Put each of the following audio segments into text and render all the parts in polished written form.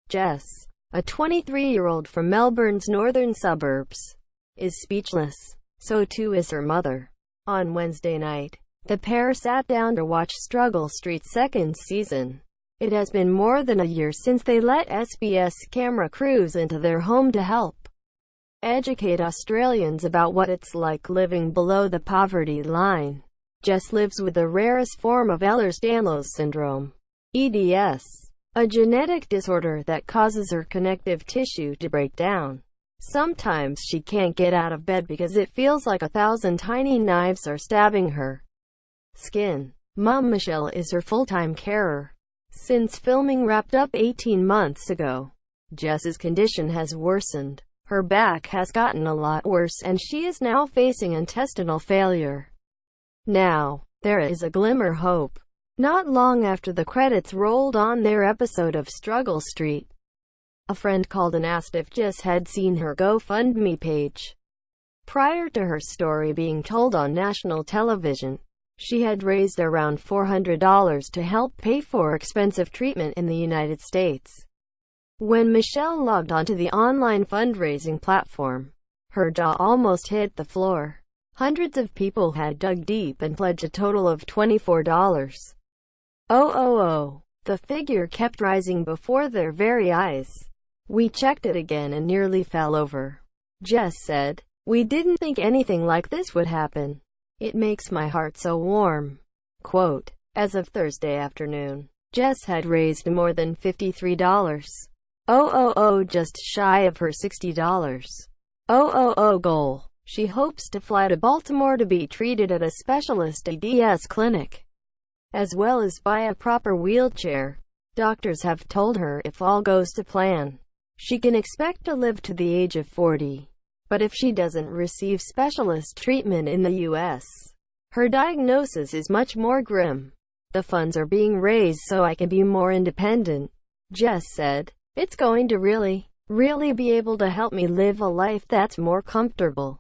Jess, a 23-year-old from Melbourne's northern suburbs, is speechless. So too is her mother. On Wednesday night, the pair sat down to watch Struggle Street's second season. It has been more than a year since they let SBS camera crews into their home to help educate Australians about what it's like living below the poverty line. Jess lives with the rarest form of Ehlers-Danlos syndrome, EDS, a genetic disorder that causes her connective tissue to break down. Sometimes she can't get out of bed because it feels like 1,000 tiny knives are stabbing her skin. Mom Michelle is her full-time carer. Since filming wrapped up 18 months ago, Jess's condition has worsened. Her back has gotten a lot worse and she is now facing intestinal failure. Now, there is a glimmer hope. Not long after the credits rolled on their episode of Struggle Street, a friend called and asked if Jess had seen her GoFundMe page. Prior to her story being told on national television, she had raised around $400 to help pay for expensive treatment in the United States. When Michelle logged onto the online fundraising platform, her jaw almost hit the floor. Hundreds of people had dug deep and pledged a total of $24,000. The figure kept rising before their very eyes. "We checked it again and nearly fell over," Jess said. "We didn't think anything like this would happen. It makes my heart so warm." Quote, as of Thursday afternoon, Jess had raised more than $53,000. Just shy of her $60,000 goal. She hopes to fly to Baltimore to be treated at a specialist EDS clinic, as well as buy a proper wheelchair. Doctors have told her if all goes to plan, she can expect to live to the age of 40. But if she doesn't receive specialist treatment in the U.S., her diagnosis is much more grim. "The funds are being raised so I can be more independent," Jess said. "It's going to really be able to help me live a life that's more comfortable.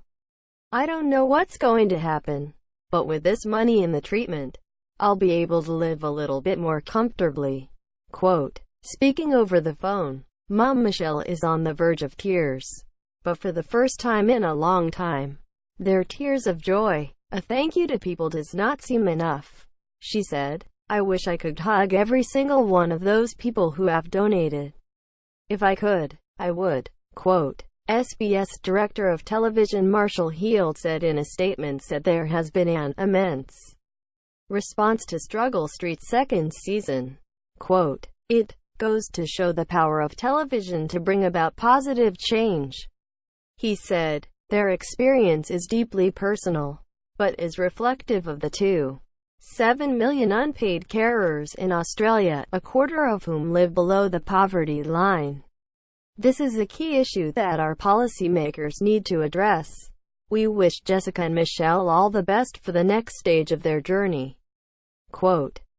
I don't know what's going to happen, but with this money and the treatment, I'll be able to live a little bit more comfortably." Quote, speaking over the phone, Mom Michelle is on the verge of tears. But for the first time in a long time, they're tears of joy. "A thank you to people does not seem enough," she said. "I wish I could hug every single one of those people who have donated. If I could, I would." Quote, SBS Director of Television Marshall Heald said in a statement that there has been an immense response to Struggle Street's second season. Quote, "It goes to show the power of television to bring about positive change," he said. "Their experience is deeply personal, but is reflective of the 2.7 million unpaid carers in Australia, a quarter of whom live below the poverty line. This is a key issue that our policymakers need to address. We wish Jessica and Michelle all the best for the next stage of their journey." Quote,